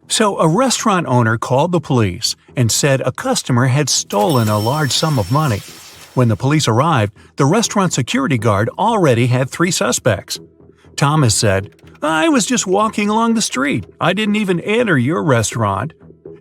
So a restaurant owner called the police and said a customer had stolen a large sum of money. When the police arrived, the restaurant security guard already had 3 suspects. Thomas said, "I was just walking along the street. I didn't even enter your restaurant."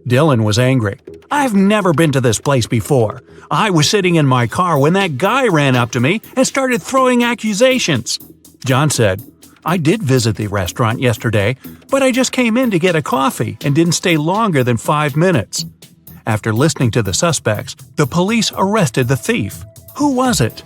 Dylan was angry. "I've never been to this place before. I was sitting in my car when that guy ran up to me and started throwing accusations." John said, "I did visit the restaurant yesterday, but I just came in to get a coffee and didn't stay longer than 5 minutes." After listening to the suspects, the police arrested the thief. Who was it?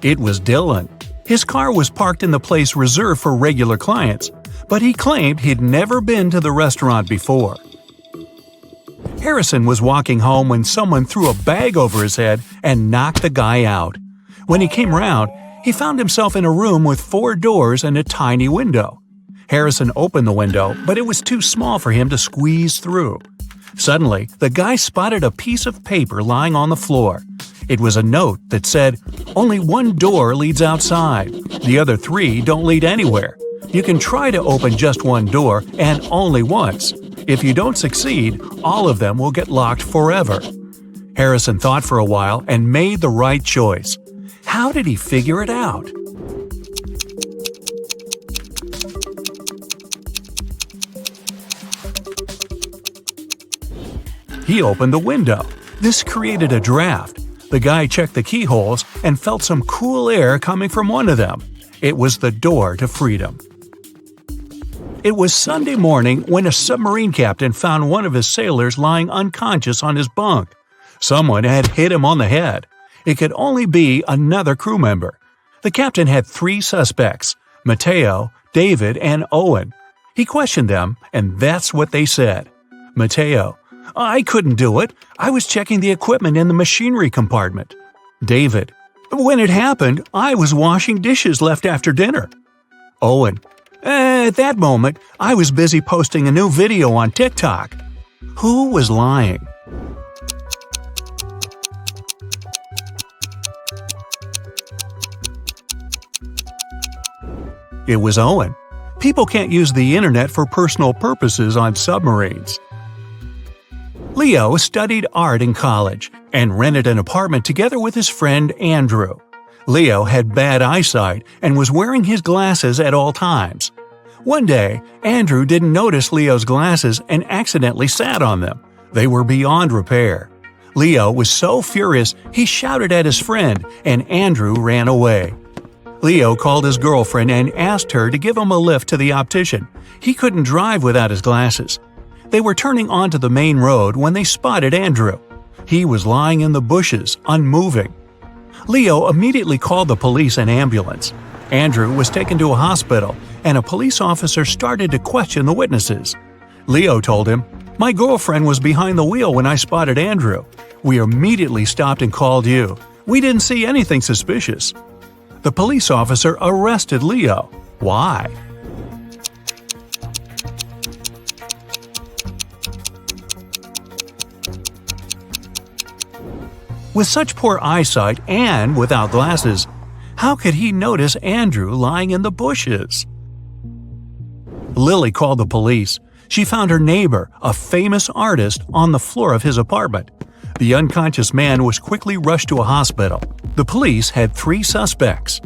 It was Dylan. His car was parked in the place reserved for regular clients, but he claimed he'd never been to the restaurant before. Harrison was walking home when someone threw a bag over his head and knocked the guy out. When he came round, he found himself in a room with 4 doors and a tiny window. Harrison opened the window, but it was too small for him to squeeze through. Suddenly, the guy spotted a piece of paper lying on the floor. It was a note that said, "Only 1 door leads outside. The other 3 don't lead anywhere. You can try to open just 1 door, and only once. If you don't succeed, all of them will get locked forever." Harrison thought for a while and made the right choice. How did he figure it out? He opened the window. This created a draft. The guy checked the keyholes and felt some cool air coming from one of them. It was the door to freedom. It was Sunday morning when a submarine captain found one of his sailors lying unconscious on his bunk. Someone had hit him on the head. It could only be another crew member. The captain had 3 suspects, Mateo, David, and Owen. He questioned them, and that's what they said. Mateo: "I couldn't do it. I was checking the equipment in the machinery compartment." David: "When it happened, I was washing dishes left after dinner." Owen: "At that moment, I was busy posting a new video on TikTok." Who was lying? It was Owen. People can't use the internet for personal purposes on submarines. Leo studied art in college and rented an apartment together with his friend Andrew. Leo had bad eyesight and was wearing his glasses at all times. One day, Andrew didn't notice Leo's glasses and accidentally sat on them. They were beyond repair. Leo was so furious he shouted at his friend, and Andrew ran away. Leo called his girlfriend and asked her to give him a lift to the optician. He couldn't drive without his glasses. They were turning onto the main road when they spotted Andrew. He was lying in the bushes, unmoving. Leo immediately called the police and ambulance. Andrew was taken to a hospital, and a police officer started to question the witnesses. Leo told him, "My girlfriend was behind the wheel when I spotted Andrew. We immediately stopped and called you. We didn't see anything suspicious." The police officer arrested Leo. Why? With such poor eyesight and without glasses, how could he notice Andrew lying in the bushes? Lily called the police. She found her neighbor, a famous artist, on the floor of his apartment. The unconscious man was quickly rushed to a hospital. The police had 3 suspects.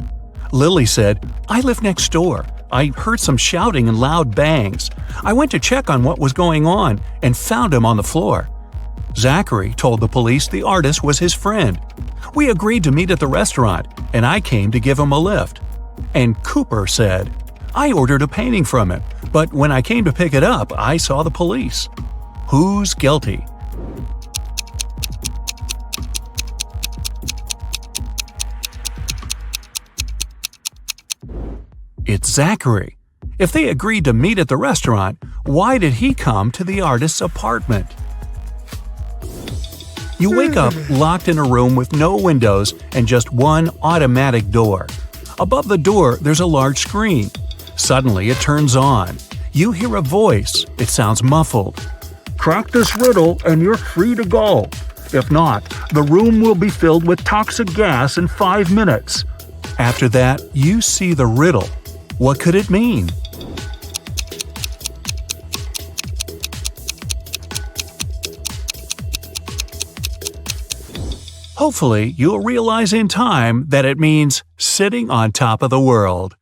Lily said, "I live next door. I heard some shouting and loud bangs. I went to check on what was going on and found him on the floor." Zachary told the police the artist was his friend. "We agreed to meet at the restaurant, and I came to give him a lift." And Cooper said, "I ordered a painting from him, but when I came to pick it up, I saw the police." Who's guilty? It's Zachary. If they agreed to meet at the restaurant, why did he come to the artist's apartment? You wake up locked in a room with no windows and just one automatic door. Above the door, there's a large screen. Suddenly, it turns on. You hear a voice. It sounds muffled. "Crack this riddle and you're free to go. If not, the room will be filled with toxic gas in 5 minutes. After that, you see the riddle. What could it mean? Hopefully, you'll realize in time that it means sitting on top of the world.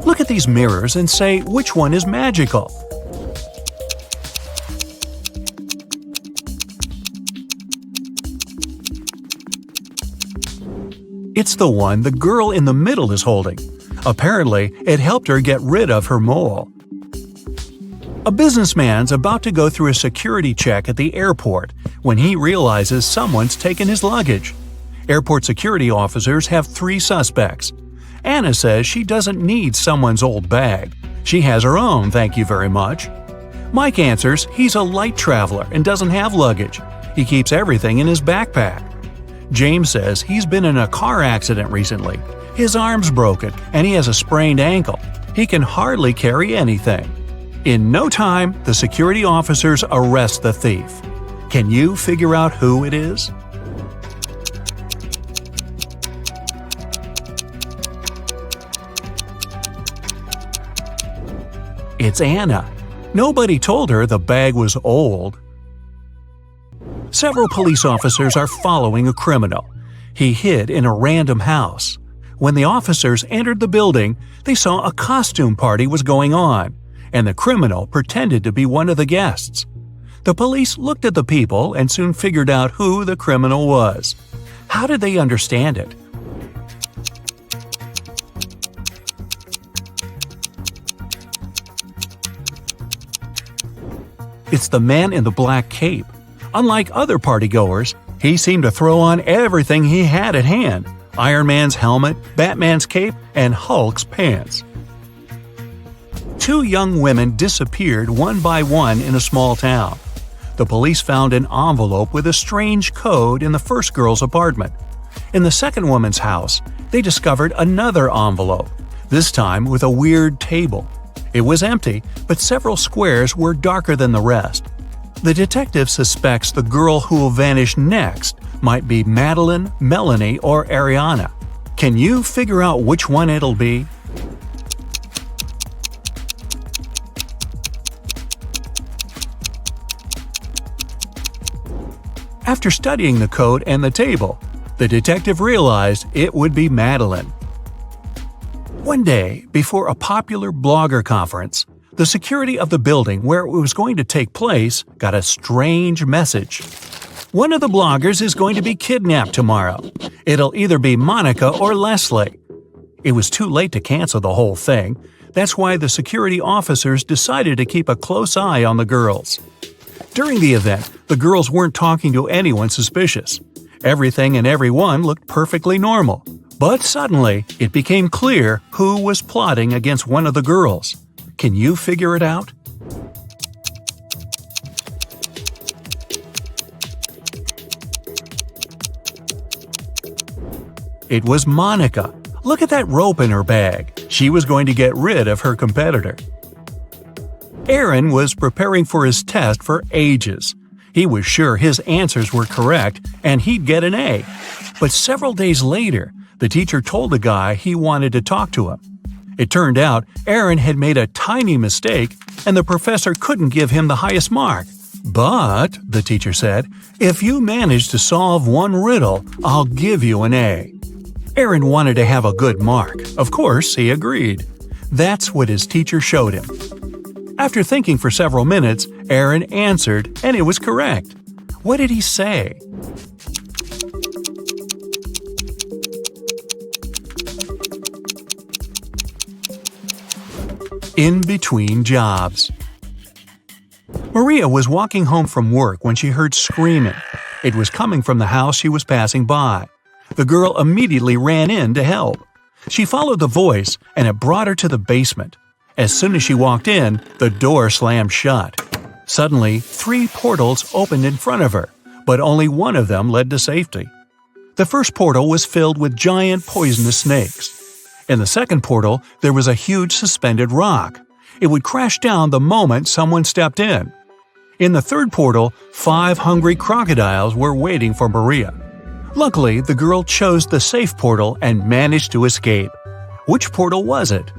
Look at these mirrors and say which one is magical. It's the one the girl in the middle is holding. Apparently, it helped her get rid of her mole. A businessman's about to go through a security check at the airport when he realizes someone's taken his luggage. Airport security officers have 3 suspects. Anna says she doesn't need someone's old bag. She has her own, thank you very much. Mike answers he's a light traveler and doesn't have luggage. He keeps everything in his backpack. James says he's been in a car accident recently. His arm's broken and he has a sprained ankle. He can hardly carry anything. In no time, the security officers arrest the thief. Can you figure out who it is? It's Anna. Nobody told her the bag was old. Several police officers are following a criminal. He hid in a random house. When the officers entered the building, they saw a costume party was going on, and the criminal pretended to be one of the guests. The police looked at the people and soon figured out who the criminal was. How did they understand it? It's the man in the black cape. Unlike other partygoers, he seemed to throw on everything he had at hand: Iron Man's helmet, Batman's cape, and Hulk's pants. 2 young women disappeared one by one in a small town. The police found an envelope with a strange code in the first girl's apartment. In the second woman's house, they discovered another envelope, this time with a weird table. It was empty, but several squares were darker than the rest. The detective suspects the girl who will vanish next might be Madeline, Melanie, or Ariana. Can you figure out which one it'll be? After studying the code and the table, the detective realized it would be Madeline. One day, before a popular blogger conference, the security of the building where it was going to take place got a strange message. One of the bloggers is going to be kidnapped tomorrow. It'll either be Monica or Leslie. It was too late to cancel the whole thing. That's why the security officers decided to keep a close eye on the girls. During the event, the girls weren't talking to anyone suspicious. Everything and everyone looked perfectly normal. But suddenly, it became clear who was plotting against one of the girls. Can you figure it out? It was Monica. Look at that rope in her bag. She was going to get rid of her competitor. Aaron was preparing for his test for ages. He was sure his answers were correct and he'd get an A. But several days later, the teacher told the guy he wanted to talk to him. It turned out Aaron had made a tiny mistake and the professor couldn't give him the highest mark. But, the teacher said, if you manage to solve one riddle, I'll give you an A. Aaron wanted to have a good mark. Of course, he agreed. That's what his teacher showed him. After thinking for several minutes, Aaron answered, and it was correct. What did he say? In between jobs. Maria was walking home from work when she heard screaming. It was coming from the house she was passing by. The girl immediately ran in to help. She followed the voice, and it brought her to the basement. As soon as she walked in, the door slammed shut. Suddenly, 3 portals opened in front of her, but only one of them led to safety. The first portal was filled with giant poisonous snakes. In the second portal, there was a huge suspended rock. It would crash down the moment someone stepped in. In the third portal, 5 hungry crocodiles were waiting for Maria. Luckily, the girl chose the safe portal and managed to escape. Which portal was it?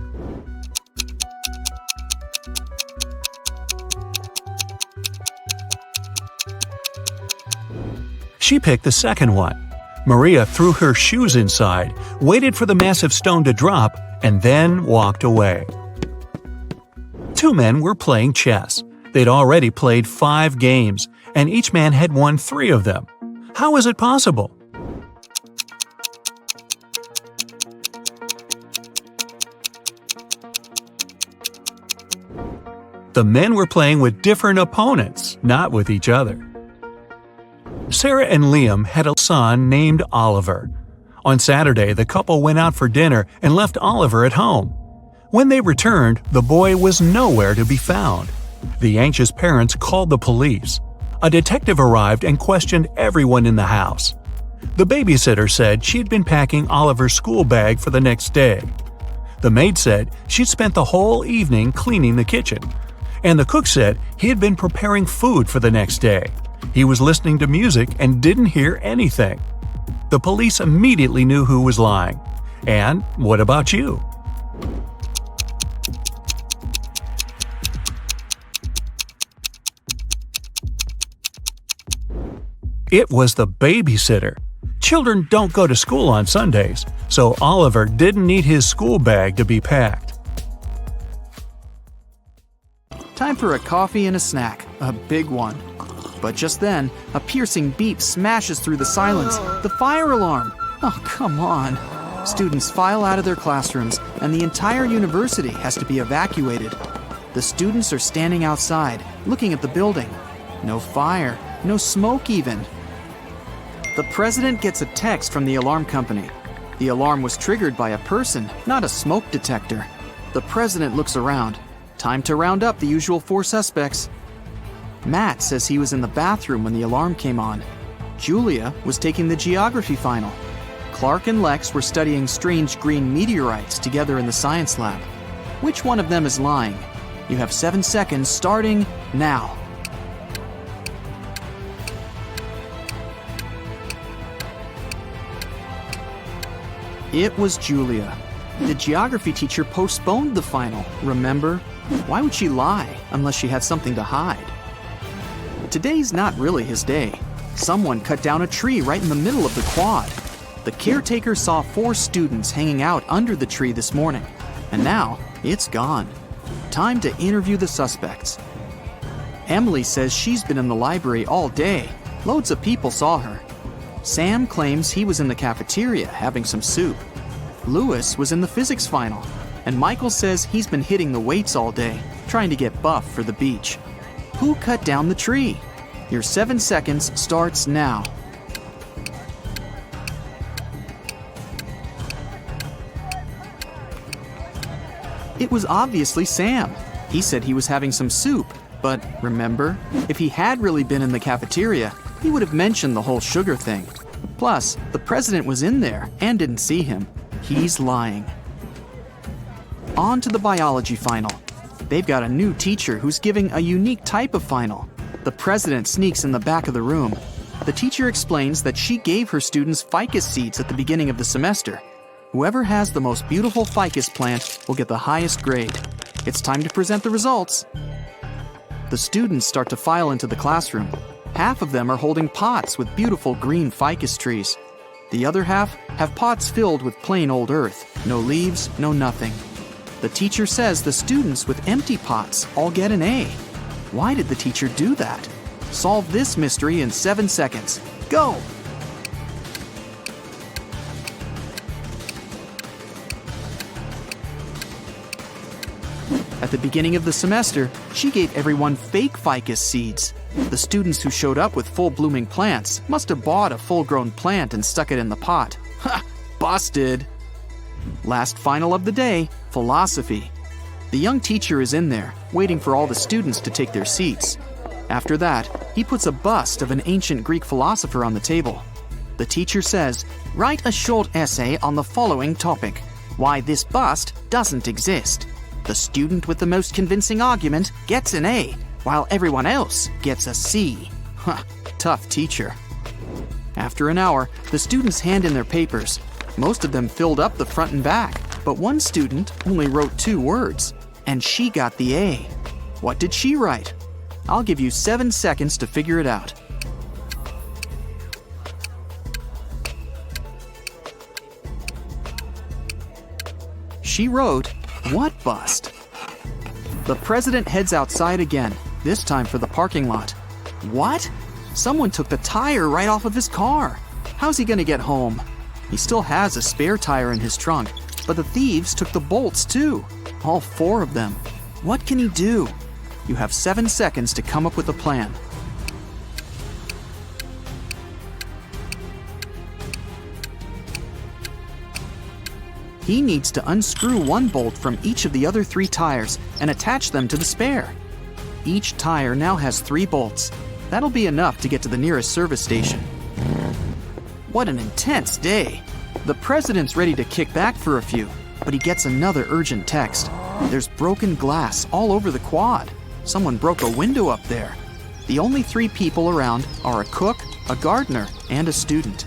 She picked the second one. Maria threw her shoes inside, waited for the massive stone to drop, and then walked away. 2 men were playing chess. They'd already played 5 games, and each man had won 3 of them. How is it possible? The men were playing with different opponents, not with each other. Sarah and Liam had a son named Oliver. On Saturday, the couple went out for dinner and left Oliver at home. When they returned, the boy was nowhere to be found. The anxious parents called the police. A detective arrived and questioned everyone in the house. The babysitter said she'd been packing Oliver's school bag for the next day. The maid said she'd spent the whole evening cleaning the kitchen. And the cook said he had been preparing food for the next day. He was listening to music and didn't hear anything. The police immediately knew who was lying. And what about you? It was the babysitter. Children don't go to school on Sundays, so Oliver didn't need his school bag to be packed. Time for a coffee and a snack, a big one. But just then, a piercing beep smashes through the silence. The fire alarm! Oh, come on. Students file out of their classrooms, and the entire university has to be evacuated. The students are standing outside, looking at the building. No fire, no smoke even. The president gets a text from the alarm company. The alarm was triggered by a person, not a smoke detector. The president looks around. Time to round up the usual 4 suspects. Matt says he was in the bathroom when the alarm came on. Julia was taking the geography final. Clark and Lex were studying strange green meteorites together in the science lab. Which one of them is lying? You have 7 seconds starting now. It was Julia. The geography teacher postponed the final, remember? Why would she lie unless she had something to hide? Today's not really his day. Someone cut down a tree right in the middle of the quad. The caretaker saw 4 students hanging out under the tree this morning, and now it's gone. Time to interview the suspects. Emily says she's been in the library all day. Loads of people saw her. Sam claims he was in the cafeteria having some soup. Lewis was in the physics final, and Michael says he's been hitting the weights all day, trying to get buff for the beach. Who cut down the tree? Your 7 seconds starts now. It was obviously Sam. He said he was having some soup, but remember, if he had really been in the cafeteria, he would have mentioned the whole sugar thing. Plus, the president was in there and didn't see him. He's lying. On to the biology final. They've got a new teacher who's giving a unique type of final. The president sneaks in the back of the room. The teacher explains that she gave her students ficus seeds at the beginning of the semester. Whoever has the most beautiful ficus plant will get the highest grade. It's time to present the results. The students start to file into the classroom. Half of them are holding pots with beautiful green ficus trees. The other half have pots filled with plain old earth. No leaves, no nothing. The teacher says the students with empty pots all get an A. Why did the teacher do that? Solve this mystery in 7 seconds. Go! At the beginning of the semester, she gave everyone fake ficus seeds. The students who showed up with full-blooming plants must have bought a full-grown plant and stuck it in the pot. Ha! Busted! Last final of the day, philosophy. The young teacher is in there, waiting for all the students to take their seats. After that, he puts a bust of an ancient Greek philosopher on the table. The teacher says, "Write a short essay on the following topic: why this bust doesn't exist." The student with the most convincing argument gets an A. while everyone else gets a C. Huh, tough teacher. After an hour, the students hand in their papers. Most of them filled up the front and back, but one student only wrote 2 words, and she got the A. What did she write? I'll give you 7 seconds to figure it out. She wrote, "What bust?" The president heads outside again, this time for the parking lot. What? Someone took the tire right off of his car. How's he gonna get home? He still has a spare tire in his trunk, but the thieves took the bolts too. All 4 of them. What can he do? You have 7 seconds to come up with a plan. He needs to unscrew 1 bolt from each of the other 3 tires and attach them to the spare. Each tire now has 3 bolts. That'll be enough to get to the nearest service station. What an intense day. The president's ready to kick back for a few, but he gets another urgent text. There's broken glass all over the quad. Someone broke a window up there. The only 3 people around are a cook, a gardener, and a student.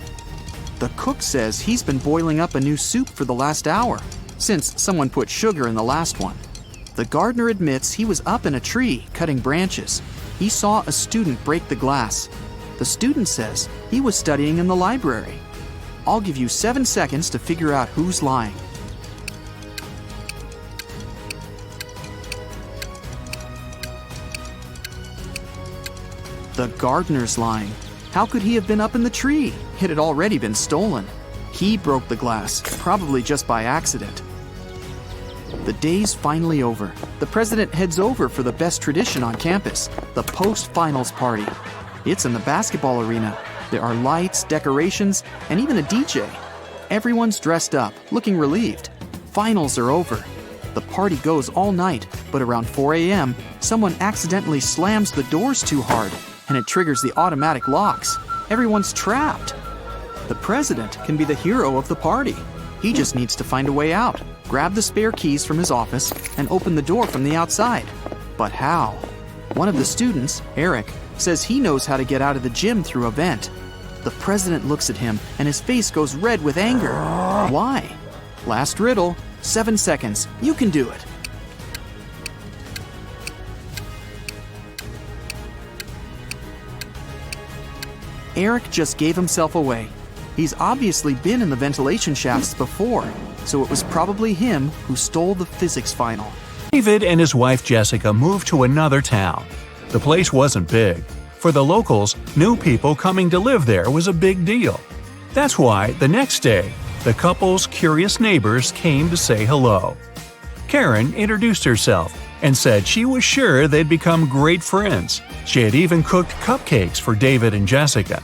The cook says he's been boiling up a new soup for the last hour, since someone put sugar in the last one. The gardener admits he was up in a tree cutting branches. He saw a student break the glass. The student says he was studying in the library. I'll give you 7 seconds to figure out who's lying. The gardener's lying. How could he have been up in the tree? It had already been stolen. He broke the glass, probably just by accident. The day's finally over. The president heads over for the best tradition on campus, the post-finals party. It's in the basketball arena. There are lights, decorations, and even a DJ. Everyone's dressed up, looking relieved. Finals are over. The party goes all night, but around 4 a.m., someone accidentally slams the doors too hard, and it triggers the automatic locks. Everyone's trapped. The president can be the hero of the party. He just needs to find a way out, grab the spare keys from his office, and open the door from the outside. But how? One of the students, Eric, says he knows how to get out of the gym through a vent. The president looks at him, and his face goes red with anger. Why? Last riddle, 7 seconds. You can do it. Eric just gave himself away. He's obviously been in the ventilation shafts before, so it was probably him who stole the physics final. David and his wife Jessica moved to another town. The place wasn't big. For the locals, new people coming to live there was a big deal. That's why, the next day, the couple's curious neighbors came to say hello. Karen introduced herself and said she was sure they'd become great friends. She had even cooked cupcakes for David and Jessica.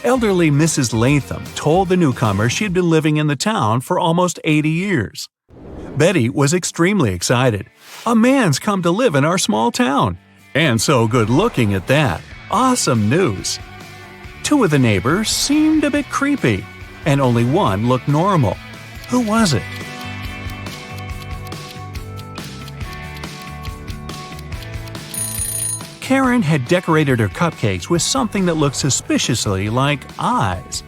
Elderly Mrs. Latham told the newcomer she had been living in the town for almost 80 years. Betty was extremely excited. A man's come to live in our small town. And so good-looking at that. Awesome news. 2 of the neighbors seemed a bit creepy, and only one looked normal. Who was it? Karen had decorated her cupcakes with something that looked suspiciously like eyes.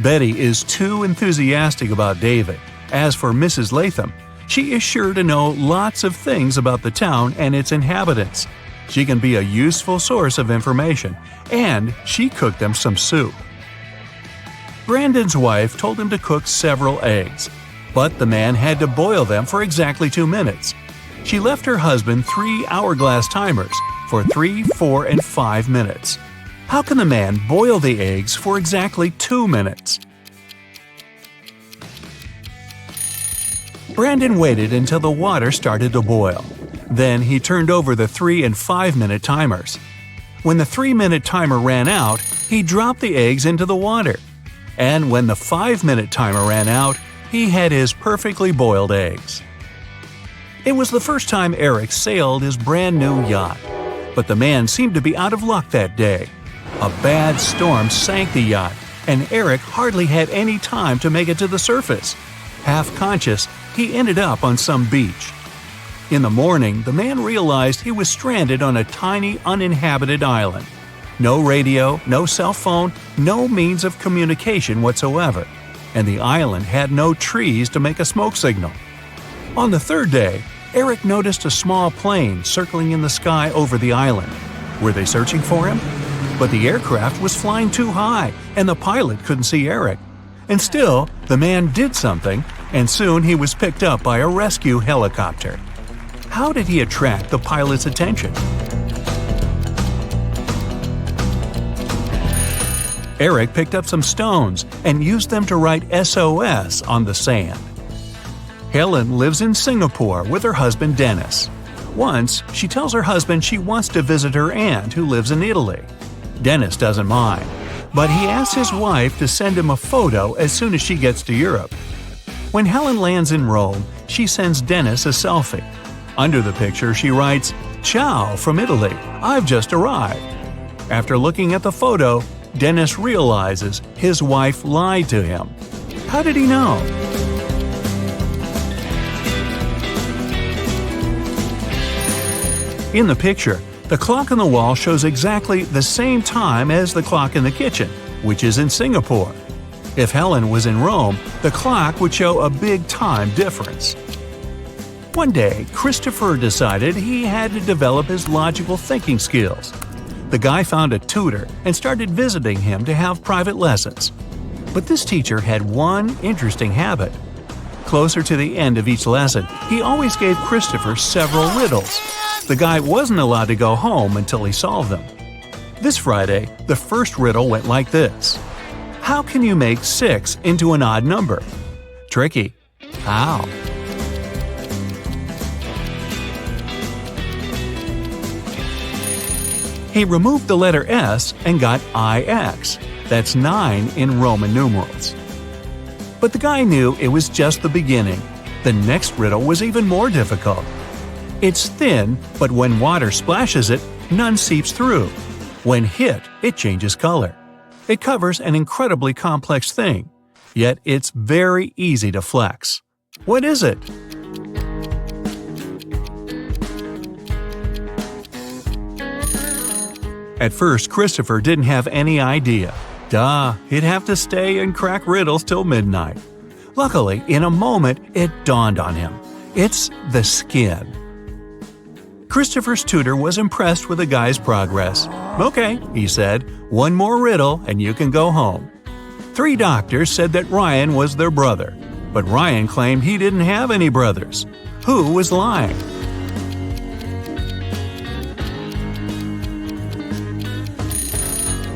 Betty is too enthusiastic about David. As for Mrs. Latham, she is sure to know lots of things about the town and its inhabitants. She can be a useful source of information, and she cooked them some soup. Brandon's wife told him to cook several eggs, but the man had to boil them for exactly 2 minutes. She left her husband 3 hourglass timers for 3, 4, and 5 minutes. How can the man boil the eggs for exactly 2 minutes? Brandon waited until the water started to boil. Then he turned over the 3 and 5 minute timers. When the 3-minute timer ran out, he dropped the eggs into the water. And when the 5-minute timer ran out, he had his perfectly boiled eggs. It was the first time Eric sailed his brand new yacht. But the man seemed to be out of luck that day. A bad storm sank the yacht, and Eric hardly had any time to make it to the surface. Half conscious, he ended up on some beach. In the morning, the man realized he was stranded on a tiny, uninhabited island. No radio, no cell phone, no means of communication whatsoever, and the island had no trees to make a smoke signal. On the third day, Eric noticed a small plane circling in the sky over the island. Were they searching for him? But the aircraft was flying too high, and the pilot couldn't see Eric. And still, the man did something, and soon he was picked up by a rescue helicopter. How did he attract the pilot's attention? Eric picked up some stones and used them to write SOS on the sand. Helen lives in Singapore with her husband Dennis. Once, she tells her husband she wants to visit her aunt who lives in Italy. Dennis doesn't mind, but he asks his wife to send him a photo as soon as she gets to Europe. When Helen lands in Rome, she sends Dennis a selfie. Under the picture, she writes, "Ciao from Italy, I've just arrived." After looking at the photo, Dennis realizes his wife lied to him. How did he know? In the picture, the clock on the wall shows exactly the same time as the clock in the kitchen, which is in Singapore. If Helen was in Rome, the clock would show a big time difference. One day, Christopher decided he had to develop his logical thinking skills. The guy found a tutor and started visiting him to have private lessons. But this teacher had one interesting habit. Closer to the end of each lesson, he always gave Christopher several riddles. The guy wasn't allowed to go home until he solved them. This Friday, the first riddle went like this. How can you make 6 into an odd number? Tricky. How? He removed the letter S and got IX. That's 9 in Roman numerals. But the guy knew it was just the beginning. The next riddle was even more difficult. It's thin, but when water splashes it, none seeps through. When hit, it changes color. It covers an incredibly complex thing, yet it's very easy to flex. What is it? At first, Christopher didn't have any idea. Duh, he'd have to stay and crack riddles till midnight. Luckily, in a moment, it dawned on him. It's the skin. Christopher's tutor was impressed with the guy's progress. Okay, he said, one more riddle and you can go home. 3 doctors said that Ryan was their brother, but Ryan claimed he didn't have any brothers. Who was lying?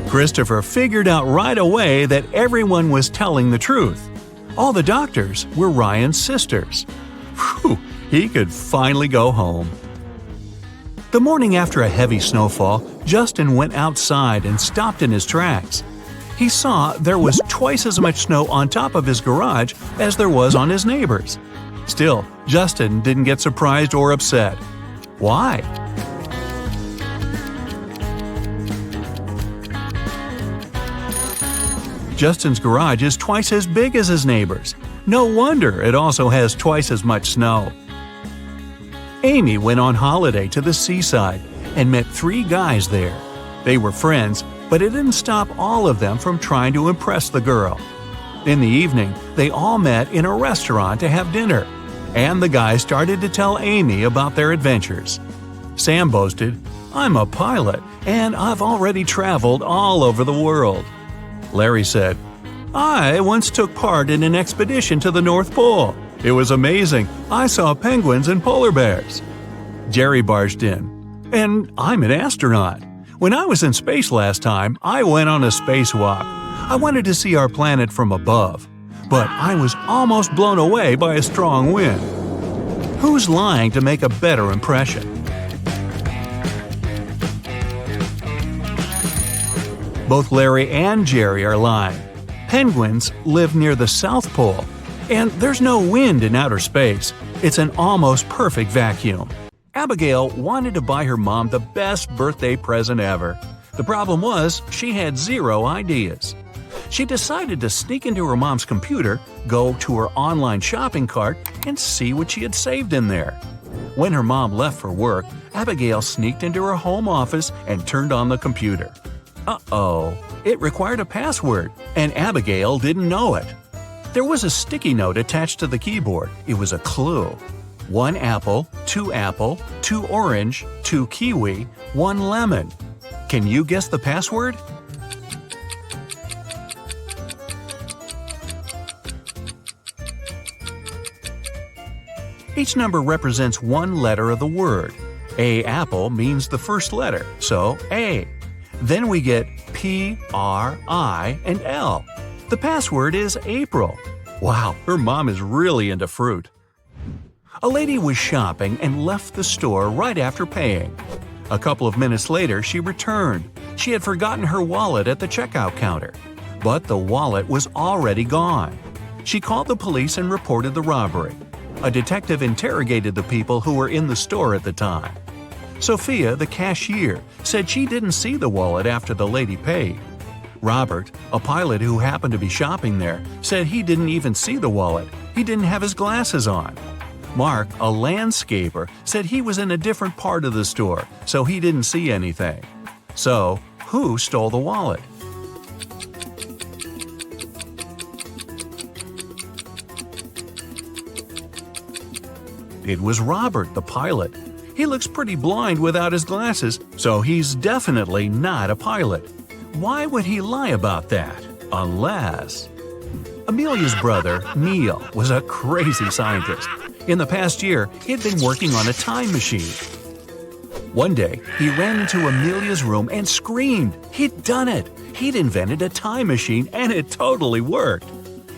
Christopher figured out right away that everyone was telling the truth. All the doctors were Ryan's sisters. Whew, he could finally go home. The morning after a heavy snowfall, Justin went outside and stopped in his tracks. He saw there was twice as much snow on top of his garage as there was on his neighbor's. Still, Justin didn't get surprised or upset. Why? Justin's garage is twice as big as his neighbor's. No wonder it also has twice as much snow. Amy went on holiday to the seaside and met 3 guys there. They were friends, but it didn't stop all of them from trying to impress the girl. In the evening, they all met in a restaurant to have dinner, and the guys started to tell Amy about their adventures. Sam boasted, "I'm a pilot, and I've already traveled all over the world." Larry said, "I once took part in an expedition to the North Pole. It was amazing. I saw penguins and polar bears." Jerry barged in, "And I'm an astronaut. When I was in space last time, I went on a spacewalk. I wanted to see our planet from above, but I was almost blown away by a strong wind." Who's lying to make a better impression? Both Larry and Jerry are lying. Penguins live near the South Pole, and there's no wind in outer space. It's an almost perfect vacuum. Abigail wanted to buy her mom the best birthday present ever. The problem was, she had 0 ideas. She decided to sneak into her mom's computer, go to her online shopping cart, and see what she had saved in there. When her mom left for work, Abigail sneaked into her home office and turned on the computer. Uh-oh, it required a password, and Abigail didn't know it. There was a sticky note attached to the keyboard. It was a clue. 1 apple, 2 orange, 2 kiwi, 1 lemon. Can you guess the password? Each number represents one letter of the word. A apple means the first letter, so A. Then we get P, R, I, and L. The password is April. Wow, her mom is really into fruit. A lady was shopping and left the store right after paying. A couple of minutes later, she returned. She had forgotten her wallet at the checkout counter. But the wallet was already gone. She called the police and reported the robbery. A detective interrogated the people who were in the store at the time. Sophia, the cashier, said she didn't see the wallet after the lady paid. Robert, a pilot who happened to be shopping there, said he didn't even see the wallet. He didn't have his glasses on. Mark, a landscaper, said he was in a different part of the store, so he didn't see anything. So, who stole the wallet? It was Robert, the pilot. He looks pretty blind without his glasses, so he's definitely not a pilot. Why would he lie about that? Unless… Amelia's brother, Neil, was a crazy scientist. In the past year, he'd been working on a time machine. One day, he ran into Amelia's room and screamed. He'd done it! He'd invented a time machine and it totally worked.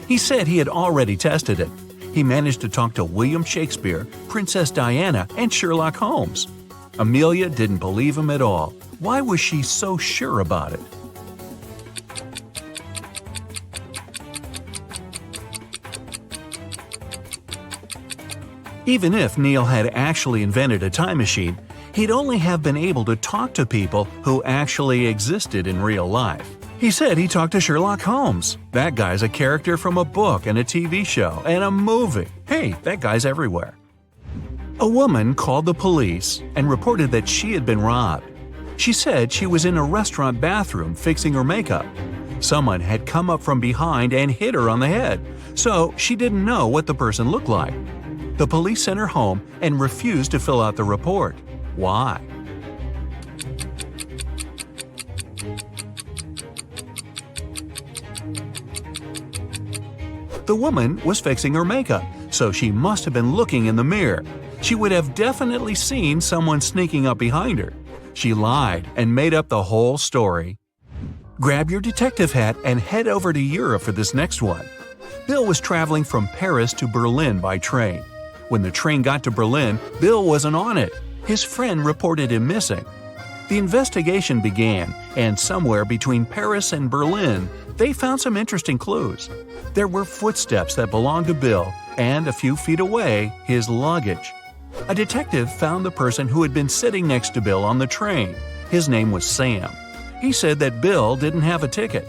He said he had already tested it. He managed to talk to William Shakespeare, Princess Diana, and Sherlock Holmes. Amelia didn't believe him at all. Why was she so sure about it? Even if Neil had actually invented a time machine, he'd only have been able to talk to people who actually existed in real life. He said he talked to Sherlock Holmes. That guy's a character from a book and a TV show and a movie. Hey, that guy's everywhere. A woman called the police and reported that she had been robbed. She said she was in a restaurant bathroom fixing her makeup. Someone had come up from behind and hit her on the head, so she didn't know what the person looked like. The police sent her home and refused to fill out the report. Why? The woman was fixing her makeup, so she must have been looking in the mirror. She would have definitely seen someone sneaking up behind her. She lied and made up the whole story. Grab your detective hat and head over to Europe for this next one. Bill was traveling from Paris to Berlin by train. When the train got to Berlin, Bill wasn't on it. His friend reported him missing. The investigation began, and somewhere between Paris and Berlin, they found some interesting clues. There were footsteps that belonged to Bill, and a few feet away, his luggage. A detective found the person who had been sitting next to Bill on the train. His name was Sam. He said that Bill didn't have a ticket.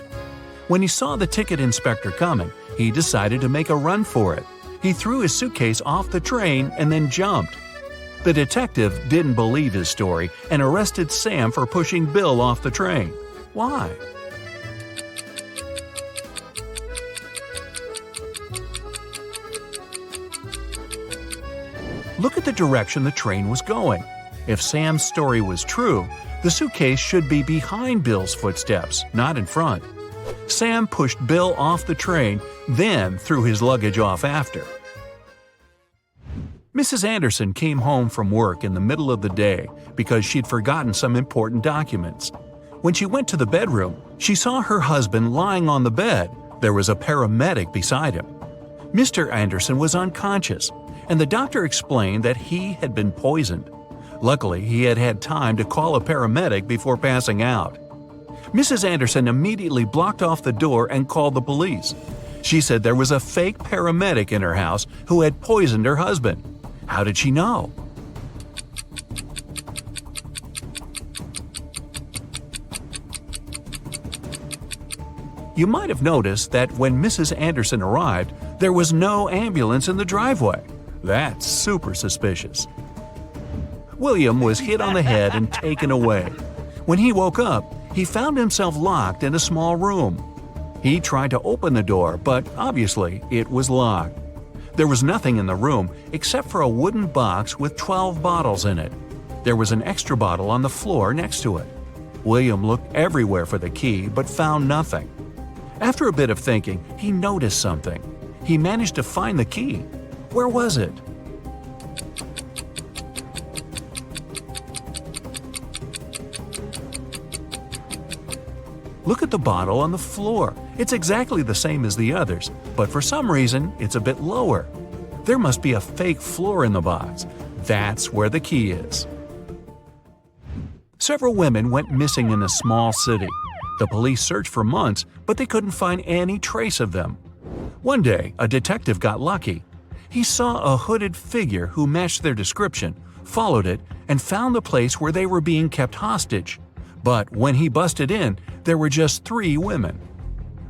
When he saw the ticket inspector coming, he decided to make a run for it. He threw his suitcase off the train and then jumped. The detective didn't believe his story and arrested Sam for pushing Bill off the train. Why? Look at the direction the train was going. If Sam's story was true, the suitcase should be behind Bill's footsteps, not in front. Sam pushed Bill off the train, then threw his luggage off after. Mrs. Anderson came home from work in the middle of the day because she'd forgotten some important documents. When she went to the bedroom, she saw her husband lying on the bed. There was a paramedic beside him. Mr. Anderson was unconscious, and the doctor explained that he had been poisoned. Luckily, he had had time to call a paramedic before passing out. Mrs. Anderson immediately blocked off the door and called the police. She said there was a fake paramedic in her house who had poisoned her husband. How did she know? You might have noticed that when Mrs. Anderson arrived, there was no ambulance in the driveway. That's super suspicious. William was hit on the head and taken away. When he woke up, he found himself locked in a small room. He tried to open the door, but obviously it was locked. There was nothing in the room except for a wooden box with 12 bottles in it. There was an extra bottle on the floor next to it. William looked everywhere for the key but found nothing. After a bit of thinking, he noticed something. He managed to find the key. Where was it? Look at the bottle on the floor. It's exactly the same as the others, but for some reason, it's a bit lower. There must be a fake floor in the box. That's where the key is. Several women went missing in a small city. The police searched for months, but they couldn't find any trace of them. One day, a detective got lucky. He saw a hooded figure who matched their description, followed it, and found the place where they were being kept hostage. But when he busted in, there were just 3 women.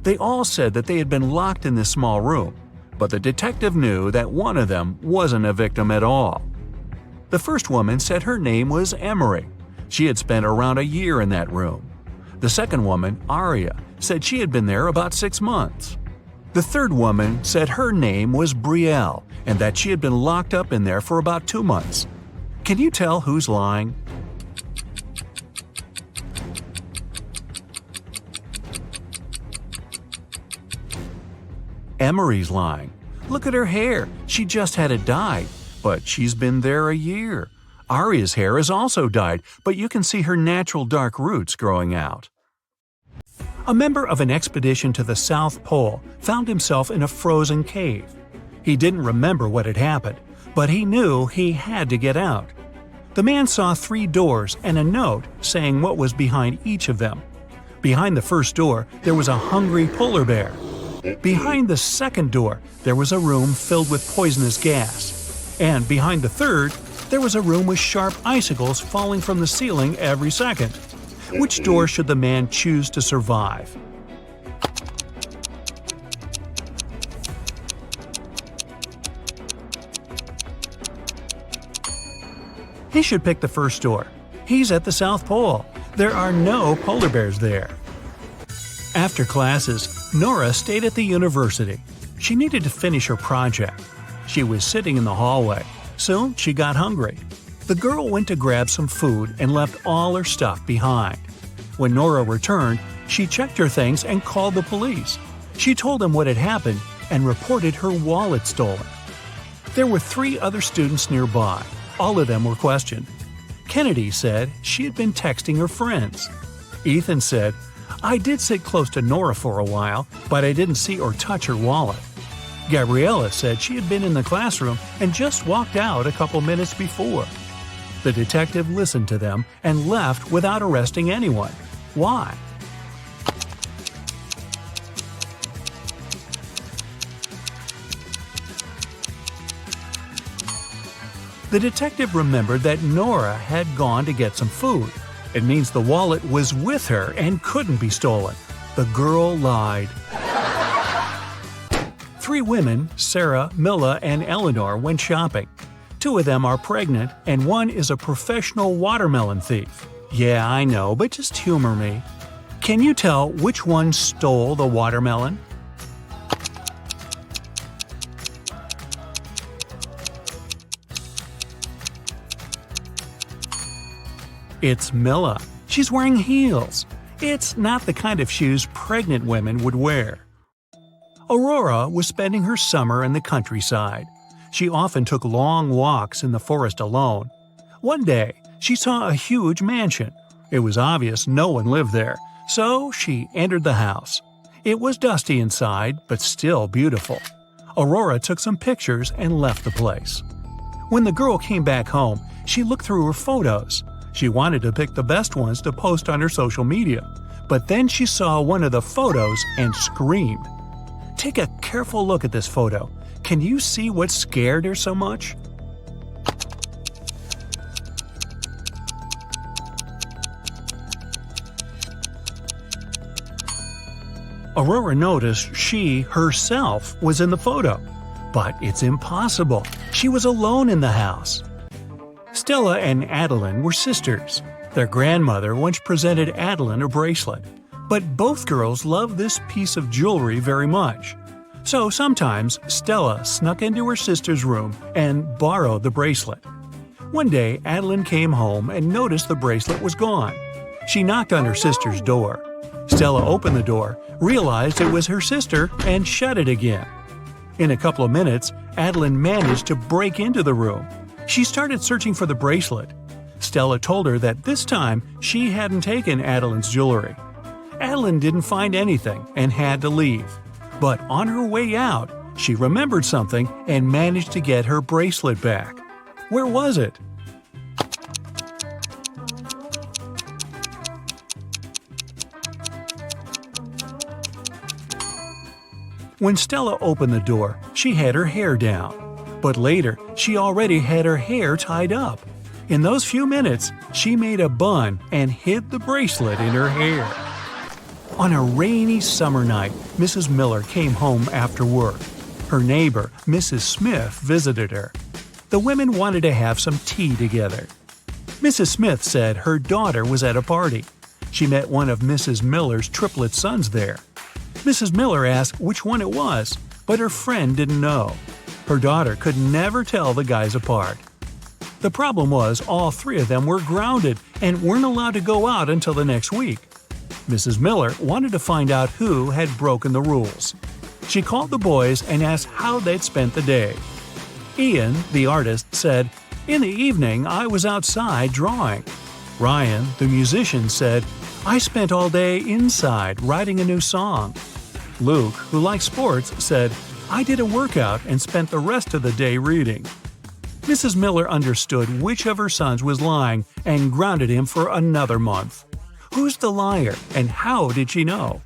They all said that they had been locked in this small room, but the detective knew that one of them wasn't a victim at all. The first woman said her name was Emery. She had spent around a year in that room. The second woman, Aria, said she had been there about 6 months. The third woman said her name was Brielle and that she had been locked up in there for about 2 months. Can you tell who's lying? Emery's lying. Look at her hair. She just had it dyed, but she's been there a year. Aria's hair is also dyed, but you can see her natural dark roots growing out. A member of an expedition to the South Pole found himself in a frozen cave. He didn't remember what had happened, but he knew he had to get out. The man saw 3 doors and a note saying what was behind each of them. Behind the first door, there was a hungry polar bear. Behind the second door, there was a room filled with poisonous gas. And behind the third, there was a room with sharp icicles falling from the ceiling every second. Which door should the man choose to survive? He should pick the first door. He's at the South Pole. There are no polar bears there. After classes, Nora stayed at the university. She needed to finish her project. She was sitting in the hallway. Soon, she got hungry. The girl went to grab some food and left all her stuff behind. When Nora returned, she checked her things and called the police. She told them what had happened and reported her wallet stolen. There were 3 other students nearby. All of them were questioned. Kennedy said she had been texting her friends. Ethan said, "I did sit close to Nora for a while, but I didn't see or touch her wallet." Gabriella said she had been in the classroom and just walked out a couple minutes before. The detective listened to them and left without arresting anyone. Why? The detective remembered that Nora had gone to get some food. It means the wallet was with her and couldn't be stolen. The girl lied. 3 women, Sarah, Milla, and Eleanor, went shopping. 2 of them are pregnant, and 1 is a professional watermelon thief. Yeah, I know, but just humor me. Can you tell which one stole the watermelon? It's Milla. She's wearing heels. It's not the kind of shoes pregnant women would wear. Aurora was spending her summer in the countryside. She often took long walks in the forest alone. One day, she saw a huge mansion. It was obvious no one lived there, so she entered the house. It was dusty inside, but still beautiful. Aurora took some pictures and left the place. When the girl came back home, she looked through her photos. She wanted to pick the best ones to post on her social media, but then she saw one of the photos and screamed. Take a careful look at this photo. Can you see what scared her so much? Aurora noticed she, herself, was in the photo. But it's impossible. She was alone in the house. Stella and Adeline were sisters. Their grandmother once presented Adeline a bracelet, but both girls loved this piece of jewelry very much. So sometimes Stella snuck into her sister's room and borrowed the bracelet. One day, Adeline came home and noticed the bracelet was gone. She knocked on her sister's door. Stella opened the door, realized it was her sister, and shut it again. In a couple of minutes, Adeline managed to break into the room. She started searching for the bracelet. Stella told her that this time she hadn't taken Adeline's jewelry. Adeline didn't find anything and had to leave. But on her way out, she remembered something and managed to get her bracelet back. Where was it? When Stella opened the door, she had her hair down. But later, she already had her hair tied up. In those few minutes, she made a bun and hid the bracelet in her hair. On a rainy summer night, Mrs. Miller came home after work. Her neighbor, Mrs. Smith, visited her. The women wanted to have some tea together. Mrs. Smith said her daughter was at a party. She met one of Mrs. Miller's triplet sons there. Mrs. Miller asked which one it was, but her friend didn't know. Her daughter could never tell the guys apart. The problem was all three of them were grounded and weren't allowed to go out until the next week. Mrs. Miller wanted to find out who had broken the rules. She called the boys and asked how they'd spent the day. Ian, the artist, said, "In the evening, I was outside drawing." Ryan, the musician, said, "I spent all day inside writing a new song." Luke, who likes sports, said, "I did a workout and spent the rest of the day reading." Mrs. Miller understood which of her sons was lying and grounded him for another month. Who's the liar, and how did she know?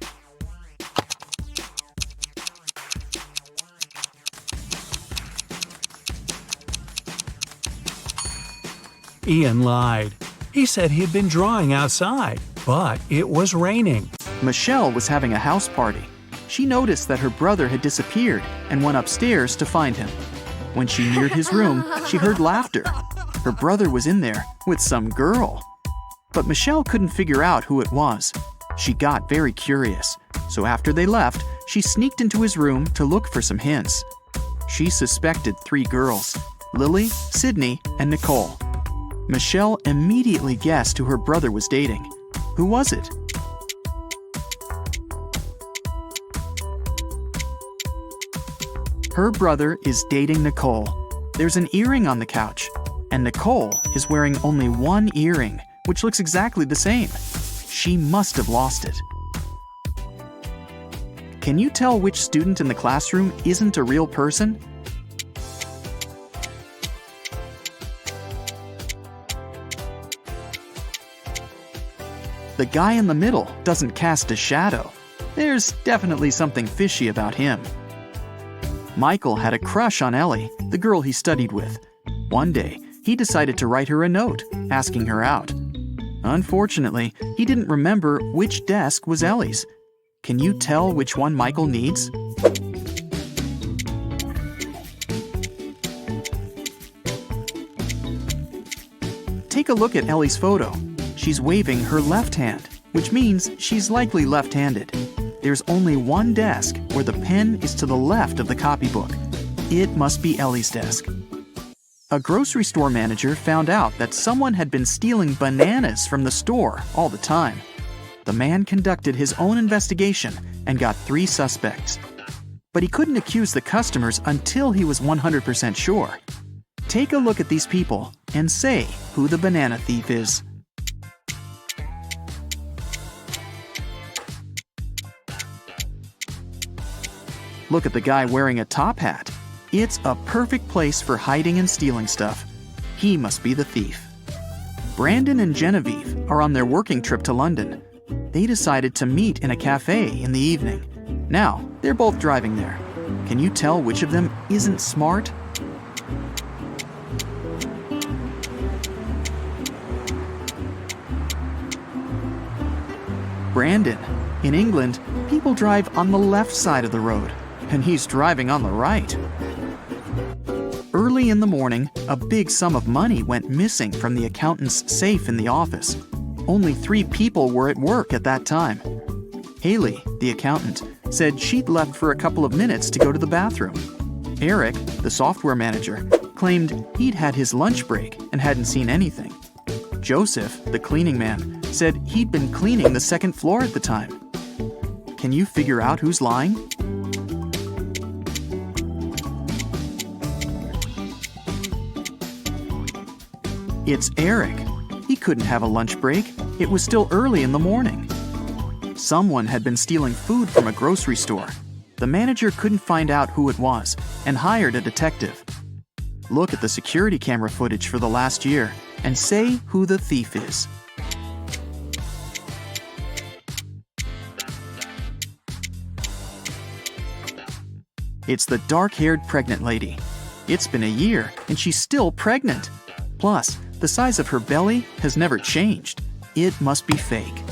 Ian lied. He said he'd been drawing outside, but it was raining. Michelle was having a house party. She noticed that her brother had disappeared and went upstairs to find him. When she neared his room, she heard laughter. Her brother was in there with some girl. But Michelle couldn't figure out who it was. She got very curious, so after they left, she sneaked into his room to look for some hints. She suspected 3 girls, Lily, Sydney, and Nicole. Michelle immediately guessed who her brother was dating. Who was it? Her brother is dating Nicole. There's an earring on the couch, and Nicole is wearing only one earring, which looks exactly the same. She must have lost it. Can you tell which student in the classroom isn't a real person? The guy in the middle doesn't cast a shadow. There's definitely something fishy about him. Michael had a crush on Ellie, the girl he studied with. One day, he decided to write her a note, asking her out. Unfortunately, he didn't remember which desk was Ellie's. Can you tell which one Michael needs? Take a look at Ellie's photo. She's waving her left hand, which means she's likely left-handed. There's only one desk where the pen is to the left of the copybook. It must be Ellie's desk. A grocery store manager found out that someone had been stealing bananas from the store all the time. The man conducted his own investigation and got 3 suspects. But he couldn't accuse the customers until he was 100% sure. Take a look at these people and say who the banana thief is. Look at the guy wearing a top hat. It's a perfect place for hiding and stealing stuff. He must be the thief. Brandon and Genevieve are on their working trip to London. They decided to meet in a cafe in the evening. Now, they're both driving there. Can you tell which of them isn't smart? Brandon. In England, people drive on the left side of the road, and he's driving on the right. Early Early in the morning, a big sum of money went missing from the accountant's safe in the office. Only 3 people were at work at that time. Haley, the accountant, said she'd left for a couple of minutes to go to the bathroom. Eric, the software manager, claimed he'd had his lunch break and hadn't seen anything. Joseph, the cleaning man, said he'd been cleaning the second floor at the time. Can you figure out who's lying? It's Eric. He couldn't have a lunch break. It was still early in the morning. Someone had been stealing food from a grocery store. The manager couldn't find out who it was and hired a detective. Look at the security camera footage for the last year and say who the thief is. It's the dark-haired pregnant lady. It's been a year and she's still pregnant. Plus, the size of her belly has never changed. It must be fake.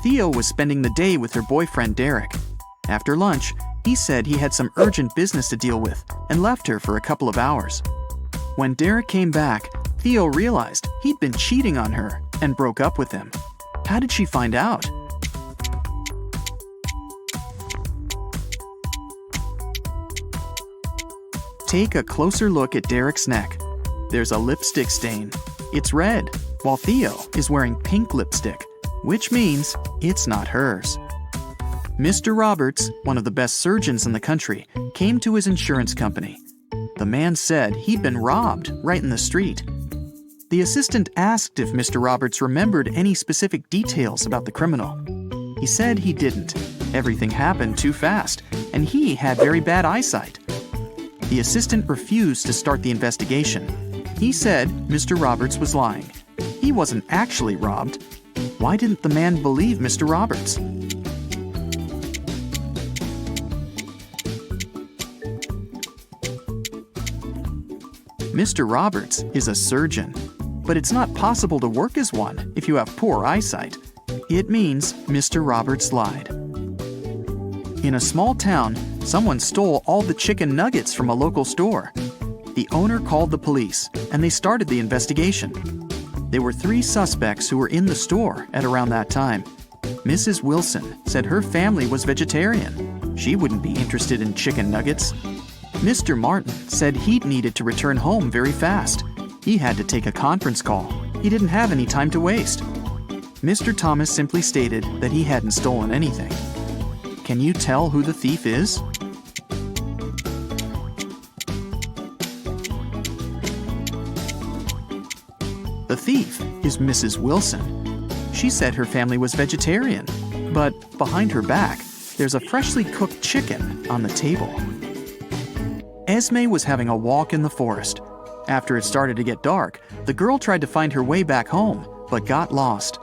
Theo was spending the day with her boyfriend Derek. After lunch, he said he had some urgent business to deal with and left her for a couple of hours. When Derek came back, Theo realized he'd been cheating on her and broke up with him. How did she find out? Take a closer look at Derek's neck. There's a lipstick stain. It's red, while Theo is wearing pink lipstick, which means it's not hers. Mr. Roberts, one of the best surgeons in the country, came to his insurance company. The man said he'd been robbed right in the street. The assistant asked if Mr. Roberts remembered any specific details about the criminal. He said he didn't. Everything happened too fast, and he had very bad eyesight. The assistant refused to start the investigation. He said Mr. Roberts was lying. He wasn't actually robbed. Why didn't the man believe Mr. Roberts? Mr. Roberts is a surgeon, but it's not possible to work as one if you have poor eyesight. It means Mr. Roberts lied. In a small town, someone stole all the chicken nuggets from a local store. The owner called the police, and they started the investigation. There were 3 suspects who were in the store at around that time. Mrs. Wilson said her family was vegetarian. She wouldn't be interested in chicken nuggets. Mr. Martin said he'd needed to return home very fast. He had to take a conference call. He didn't have any time to waste. Mr. Thomas simply stated that he hadn't stolen anything. Can you tell who the thief is? The thief is Mrs. Wilson. She said her family was vegetarian, but behind her back, there's a freshly cooked chicken on the table. Esme was having a walk in the forest. After it started to get dark, the girl tried to find her way back home, but got lost.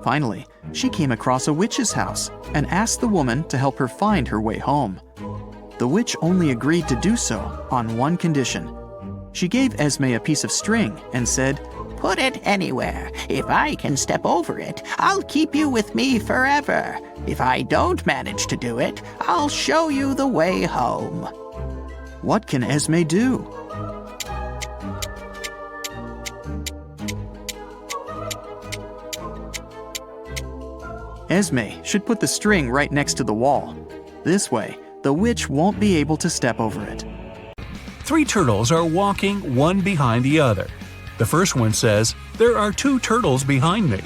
Finally, she came across a witch's house and asked the woman to help her find her way home. The witch only agreed to do so on one condition. She gave Esme a piece of string and said, "Put it anywhere. If I can step over it, I'll keep you with me forever. If I don't manage to do it, I'll show you the way home." What can Esme do? Esme should put the string right next to the wall. This way, the witch won't be able to step over it. 3 turtles are walking one behind the other. The first one says, "There are 2 turtles behind me."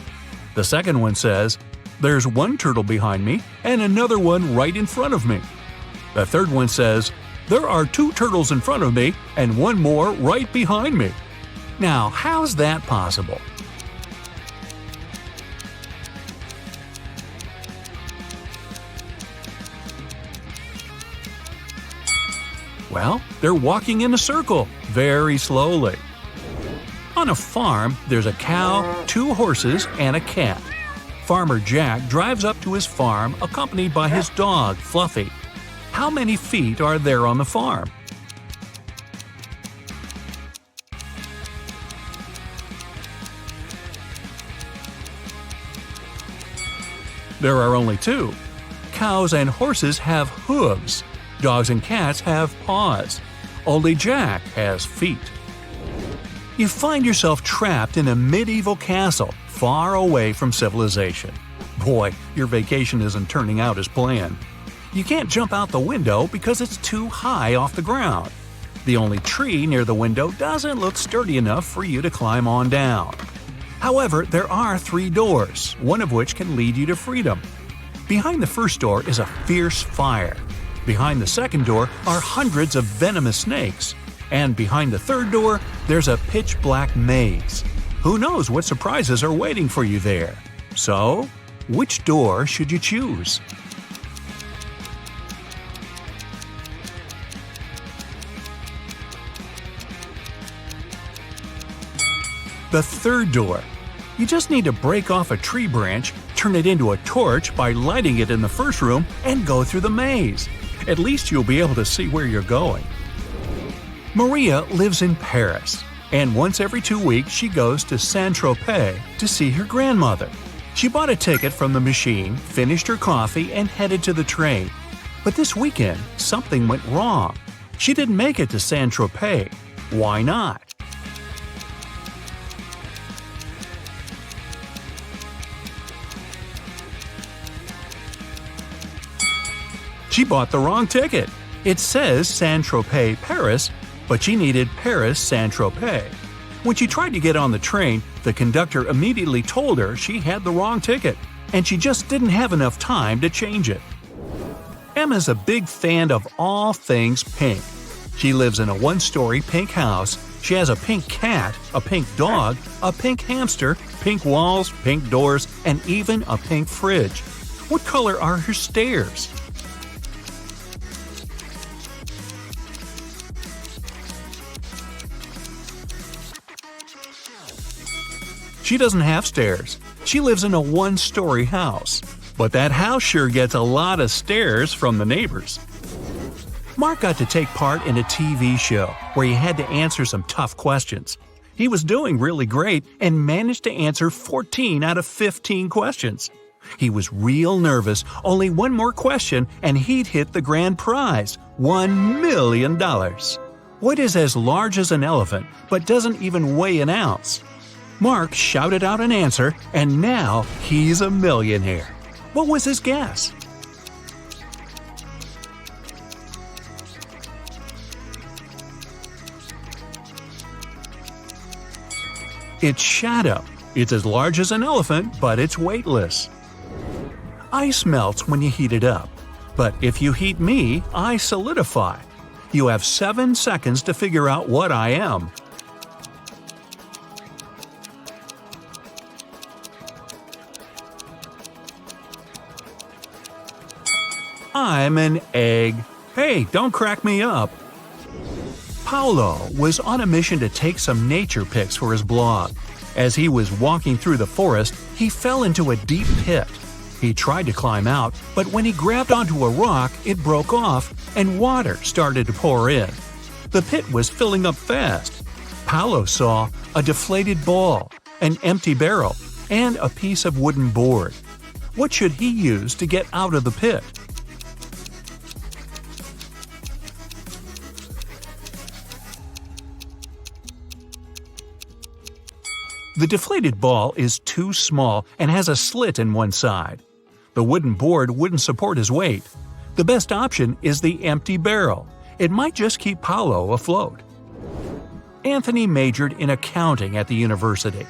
The second one says, "There's 1 turtle behind me and another one right in front of me." The third one says, "There are 2 turtles in front of me and 1 more right behind me." Now, how's that possible? Well, they're walking in a circle, very slowly. On a farm, there's a cow, 2 horses, and a cat. Farmer Jack drives up to his farm accompanied by his dog, Fluffy. How many feet are there on the farm? There are only 2. Cows and horses have hooves. Dogs and cats have paws. only Jack has feet. You find yourself trapped in a medieval castle far away from civilization. Boy, your vacation isn't turning out as planned. You can't jump out the window because it's too high off the ground. The only tree near the window doesn't look sturdy enough for you to climb on down. However, there are 3 doors, one of which can lead you to freedom. Behind the first door is a fierce fire. Behind the second door are hundreds of venomous snakes. And behind the third door, there's a pitch-black maze. Who knows what surprises are waiting for you there? So, which door should you choose? The third door. You just need to break off a tree branch, turn it into a torch by lighting it in the first room, and go through the maze. At least you'll be able to see where you're going. Maria lives in Paris, and once every 2 weeks she goes to Saint-Tropez to see her grandmother. She bought a ticket from the machine, finished her coffee, and headed to the train. But this weekend, something went wrong. She didn't make it to Saint-Tropez. Why not? She bought the wrong ticket. It says Saint-Tropez, Paris, but she needed Paris, Saint-Tropez. When she tried to get on the train, the conductor immediately told her she had the wrong ticket, and she just didn't have enough time to change it. Emma's a big fan of all things pink. She lives in a 1-story pink house. She has a pink cat, a pink dog, a pink hamster, pink walls, pink doors, and even a pink fridge. What color are her stairs? She doesn't have stairs. She lives in a 1-story house. But that house sure gets a lot of stares from the neighbors. Mark got to take part in a TV show where he had to answer some tough questions. He was doing really great and managed to answer 14 out of 15 questions. He was real nervous, only one more question and he'd hit the grand prize, $1 million. What is as large as an elephant but doesn't even weigh an ounce? Mark shouted out an answer, and now he's a millionaire. What was his guess? It's shadow. It's as large as an elephant, but it's weightless. Ice melts when you heat it up. But if you heat me, I solidify. You have 7 seconds to figure out what I am. I'm an egg. Hey, don't crack me up. Paulo was on a mission to take some nature pics for his blog. As he was walking through the forest, he fell into a deep pit. He tried to climb out, but when he grabbed onto a rock, it broke off and water started to pour in. The pit was filling up fast. Paulo saw a deflated ball, an empty barrel, and a piece of wooden board. What should he use to get out of the pit? The deflated ball is too small and has a slit in one side. The wooden board wouldn't support his weight. The best option is the empty barrel. It might just keep Paulo afloat. Anthony majored in accounting at the university.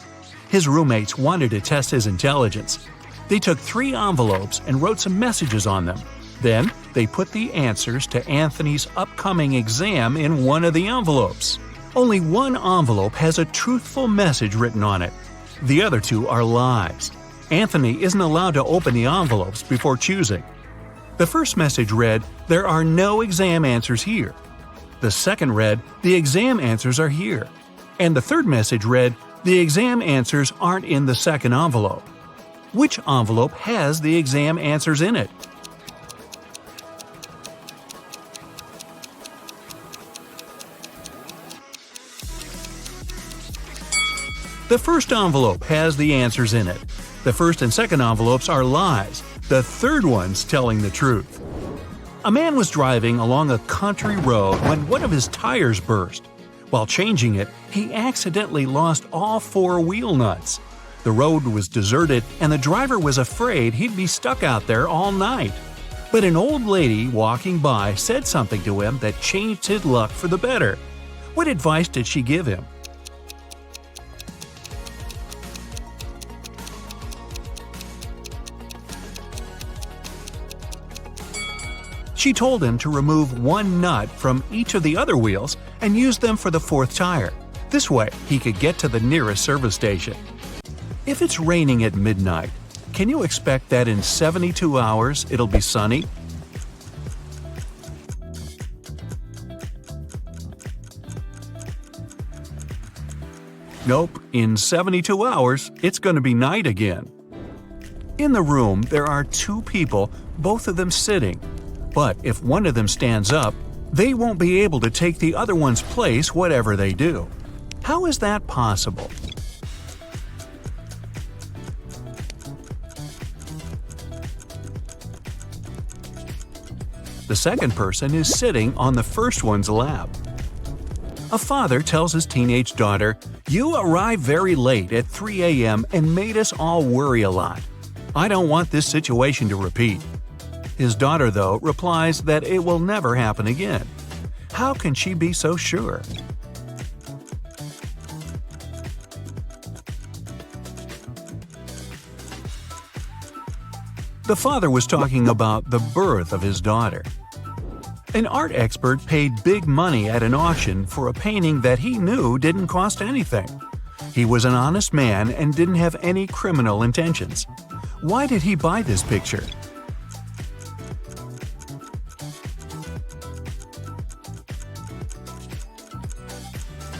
His roommates wanted to test his intelligence. They took 3 envelopes and wrote some messages on them. Then, they put the answers to Anthony's upcoming exam in one of the envelopes. Only one envelope has a truthful message written on it. The other 2 are lies. Anthony isn't allowed to open the envelopes before choosing. The first message read, "There are no exam answers here." The second read, "The exam answers are here." And the third message read, "The exam answers aren't in the second envelope." Which envelope has the exam answers in it? The first envelope has the answers in it. The first and second envelopes are lies. The third one's telling the truth. A man was driving along a country road when one of his tires burst. While changing it, he accidentally lost all 4 wheel nuts. The road was deserted and the driver was afraid he'd be stuck out there all night. But an old lady walking by said something to him that changed his luck for the better. What advice did she give him? She told him to remove 1 nut from each of the other wheels and use them for the 4th tire. This way, he could get to the nearest service station. If it's raining at midnight, can you expect that in 72 hours it'll be sunny? Nope, in 72 hours, it's going to be night again. In the room, there are 2 people, both of them sitting. But if one of them stands up, they won't be able to take the other one's place whatever they do. How is that possible? The second person is sitting on the first one's lap. A father tells his teenage daughter, "You arrived very late at 3 a.m. and made us all worry a lot. I don't want this situation to repeat." His daughter, though, replies that it will never happen again. How can she be so sure? The father was talking about the birth of his daughter. An art expert paid big money at an auction for a painting that he knew didn't cost anything. He was an honest man and didn't have any criminal intentions. Why did he buy this picture?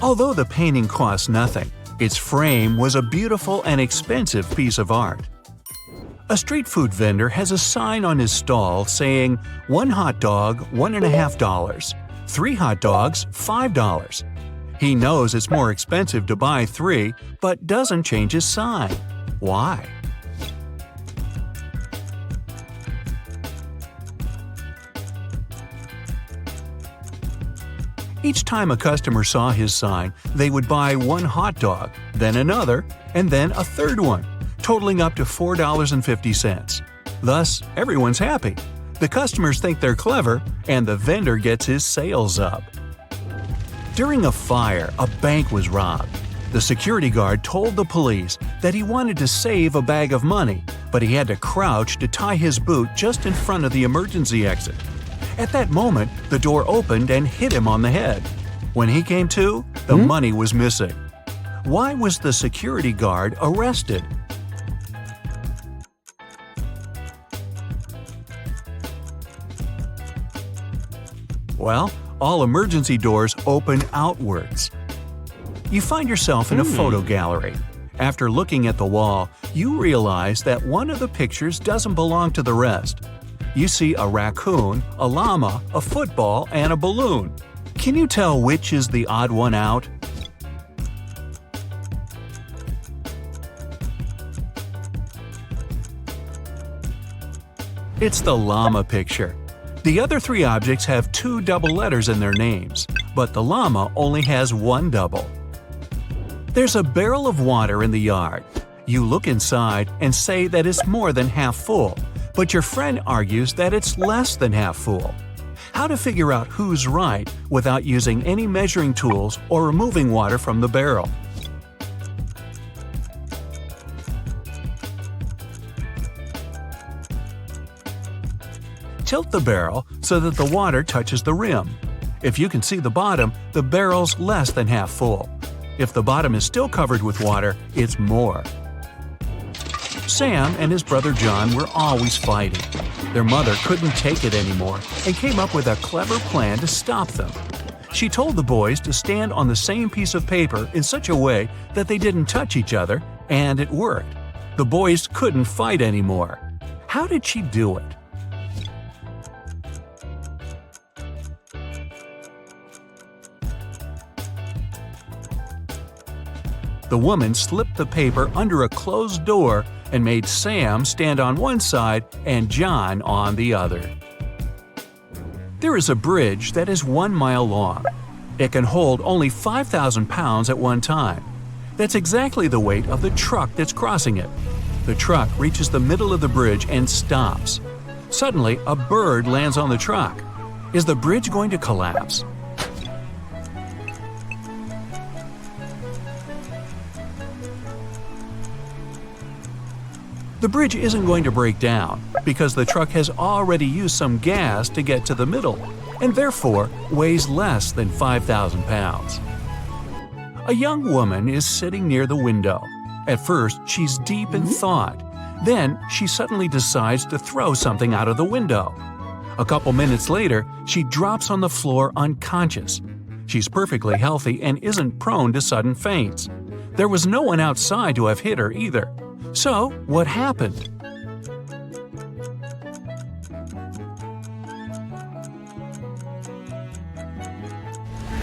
Although the painting cost nothing, its frame was a beautiful and expensive piece of art. A street food vendor has a sign on his stall saying, "1 hot dog, $1.50, 3 hot dogs, $5. He knows it's more expensive to buy 3, but doesn't change his sign. Why? Each time a customer saw his sign, they would buy 1 hot dog, then another, and then a third one, totaling up to $4.50. Thus, everyone's happy. The customers think they're clever, and the vendor gets his sales up. During a fire, a bank was robbed. The security guard told the police that he wanted to save a bag of money, but he had to crouch to tie his boot just in front of the emergency exit. At that moment, the door opened and hit him on the head. When he came to, the money was missing. Why was the security guard arrested? Well, all emergency doors open outwards. You find yourself in a photo gallery. After looking at the wall, you realize that one of the pictures doesn't belong to the rest. You see a raccoon, a llama, a football, and a balloon. Can you tell which is the odd one out? It's the llama picture. The other 3 objects have 2 double letters in their names, but the llama only has 1 double. There's a barrel of water in the yard. You look inside and say that it's more than half full, but your friend argues that it's less than half full. How to figure out who's right without using any measuring tools or removing water from the barrel? Tilt the barrel so that the water touches the rim. If you can see the bottom, the barrel's less than half full. If the bottom is still covered with water, it's more. Sam and his brother John were always fighting. Their mother couldn't take it anymore and came up with a clever plan to stop them. She told the boys to stand on the same piece of paper in such a way that they didn't touch each other, and it worked. The boys couldn't fight anymore. How did she do it? The woman slipped the paper under a closed door and made Sam stand on one side and John on the other. There is a bridge that is 1 mile long. It can hold only 5,000 pounds at one time. That's exactly the weight of the truck that's crossing it. The truck reaches the middle of the bridge and stops. Suddenly, a bird lands on the truck. Is the bridge going to collapse? The bridge isn't going to break down because the truck has already used some gas to get to the middle and therefore weighs less than 5,000 pounds. A young woman is sitting near the window. At first, she's deep in thought. Then, she suddenly decides to throw something out of the window. A couple minutes later, she drops on the floor unconscious. She's perfectly healthy and isn't prone to sudden faints. There was no one outside to have hit her either. So, what happened?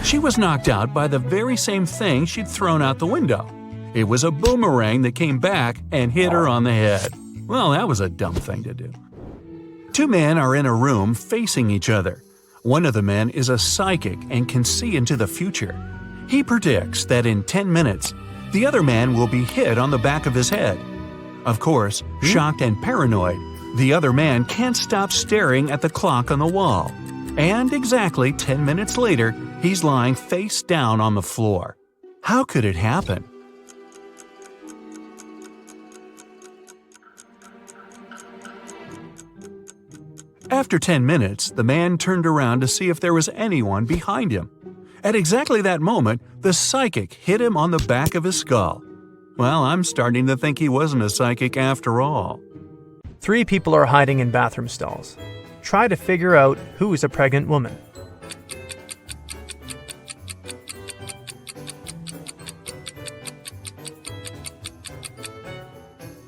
She was knocked out by the very same thing she'd thrown out the window. It was a boomerang that came back and hit her on the head. Well, that was a dumb thing to do. Two men are in a room facing each other. One of the men is a psychic and can see into the future. He predicts that in 10 minutes, the other man will be hit on the back of his head. Of course, shocked and paranoid, the other man can't stop staring at the clock on the wall. And exactly 10 minutes later, he's lying face down on the floor. How could it happen? After 10 minutes, the man turned around to see if there was anyone behind him. At exactly that moment, the psychic hit him on the back of his skull. Well, I'm starting to think he wasn't a psychic after all. 3 people are hiding in bathroom stalls. Try to figure out who is a pregnant woman.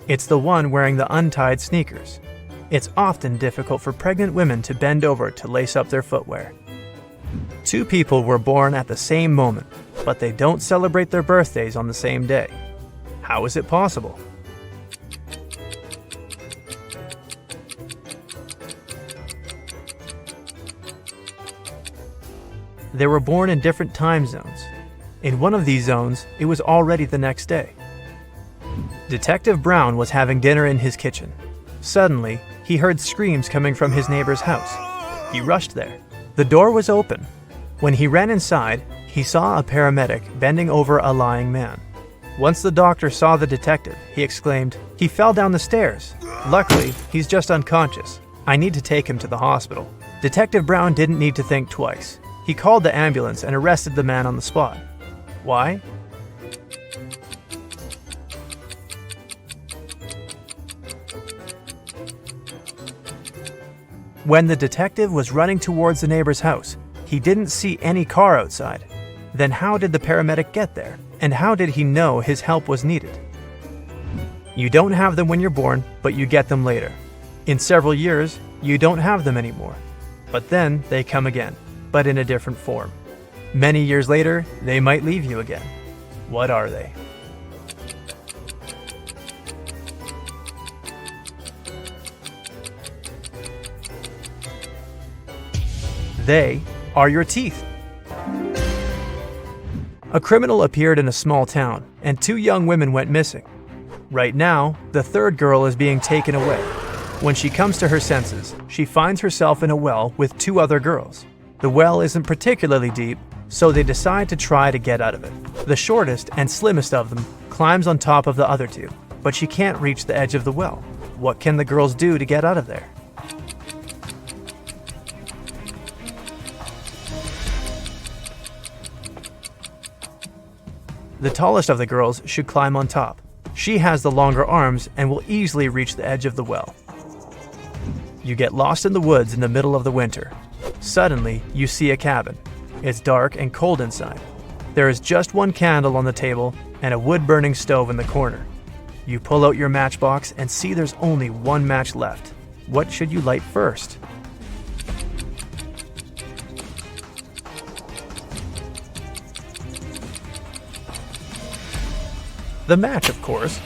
It's the one wearing the untied sneakers. It's often difficult for pregnant women to bend over to lace up their footwear. 2 people were born at the same moment, but they don't celebrate their birthdays on the same day. How is it possible? They were born in different time zones. In one of these zones, it was already the next day. Detective Brown was having dinner in his kitchen. Suddenly, he heard screams coming from his neighbor's house. He rushed there. The door was open. When he ran inside, he saw a paramedic bending over a lying man. Once the doctor saw the detective, he exclaimed, "He fell down the stairs. Luckily, he's just unconscious. I need to take him to the hospital." Detective Brown didn't need to think twice. He called the ambulance and arrested the man on the spot. Why? When the detective was running towards the neighbor's house, he didn't see any car outside. Then how did the paramedic get there? And how did he know his help was needed? You don't have them when you're born, but you get them later. In several years, you don't have them anymore. But then they come again, but in a different form. Many years later, they might leave you again. What are they? They are your teeth. A criminal appeared in a small town, and 2 young women went missing. Right now, the 3rd girl is being taken away. When she comes to her senses, she finds herself in a well with 2 other girls. The well isn't particularly deep, so they decide to try to get out of it. The shortest and slimmest of them climbs on top of the other 2, but she can't reach the edge of the well. What can the girls do to get out of there? The tallest of the girls should climb on top. She has the longer arms and will easily reach the edge of the well. You get lost in the woods in the middle of the winter. Suddenly, you see a cabin. It's dark and cold inside. There is just 1 candle on the table and a wood-burning stove in the corner. You pull out your matchbox and see there's only 1 match left. What should you light first? The match, of course.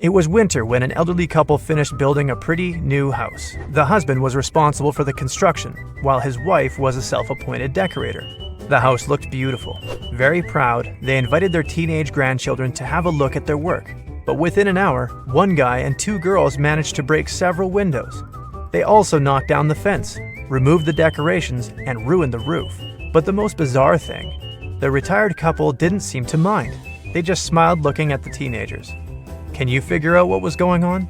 It was winter when an elderly couple finished building a pretty new house. The husband was responsible for the construction, while his wife was a self-appointed decorator. The house looked beautiful. Very proud, they invited their teenage grandchildren to have a look at their work. But within an hour, one guy and two girls managed to break several windows. They also knocked down the fence, removed the decorations, and ruined the roof. But the most bizarre thing, the retired couple didn't seem to mind. They just smiled looking at the teenagers. Can you figure out what was going on?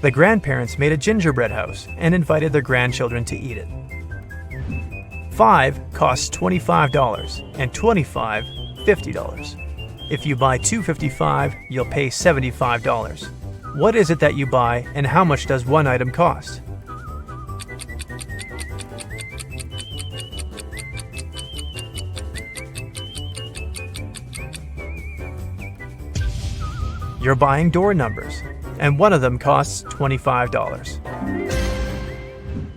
The grandparents made a gingerbread house and invited their grandchildren to eat it. 5 costs $25 and 25 $50. If you buy 255, you'll pay $75. What is it that you buy and how much does one item cost? You're buying door numbers, and one of them costs $25.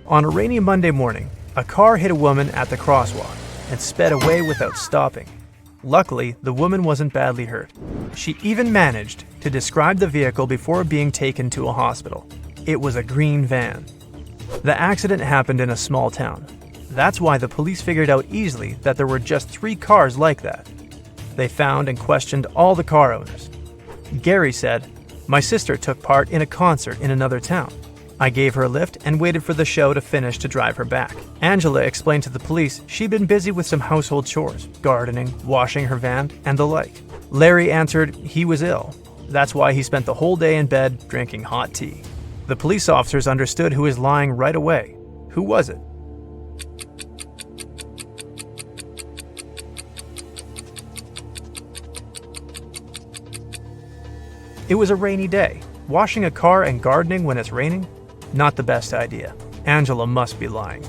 On a rainy Monday morning, a car hit a woman at the crosswalk and sped away without stopping. Luckily, the woman wasn't badly hurt. She even managed to describe the vehicle before being taken to a hospital. It was a green van. The accident happened in a small town. That's why the police figured out easily that there were just 3 cars like that. They found and questioned all the car owners. Gary said, "My sister took part in a concert in another town. I gave her a lift and waited for the show to finish to drive her back." Angela explained to the police she'd been busy with some household chores, gardening, washing her van, and the like. Larry answered he was ill. That's why he spent the whole day in bed drinking hot tea. The police officers understood who was lying right away. Who was it? It was a rainy day. Washing a car and gardening when it's raining? Not the best idea. Angela must be lying.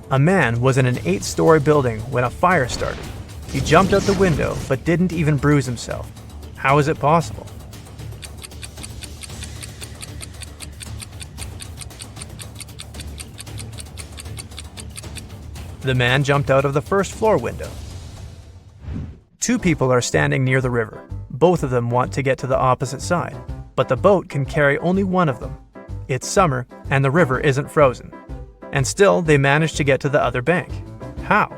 A man was in an 8-story building when a fire started. He jumped out the window but didn't even bruise himself. How is it possible? The man jumped out of the first floor window. 2 people are standing near the river. Both of them want to get to the opposite side, but the boat can carry only one of them. It's summer, and the river isn't frozen. And still, they manage to get to the other bank. How?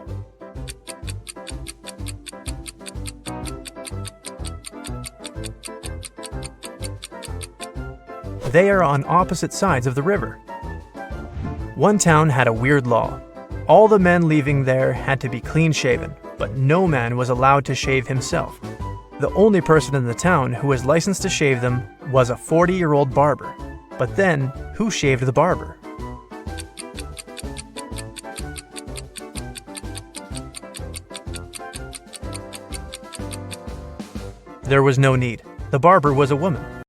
They are on opposite sides of the river. One town had a weird law. All the men leaving there had to be clean-shaven, but no man was allowed to shave himself. The only person in the town who was licensed to shave them was a 40-year-old barber. But then, who shaved the barber? There was no need. The barber was a woman.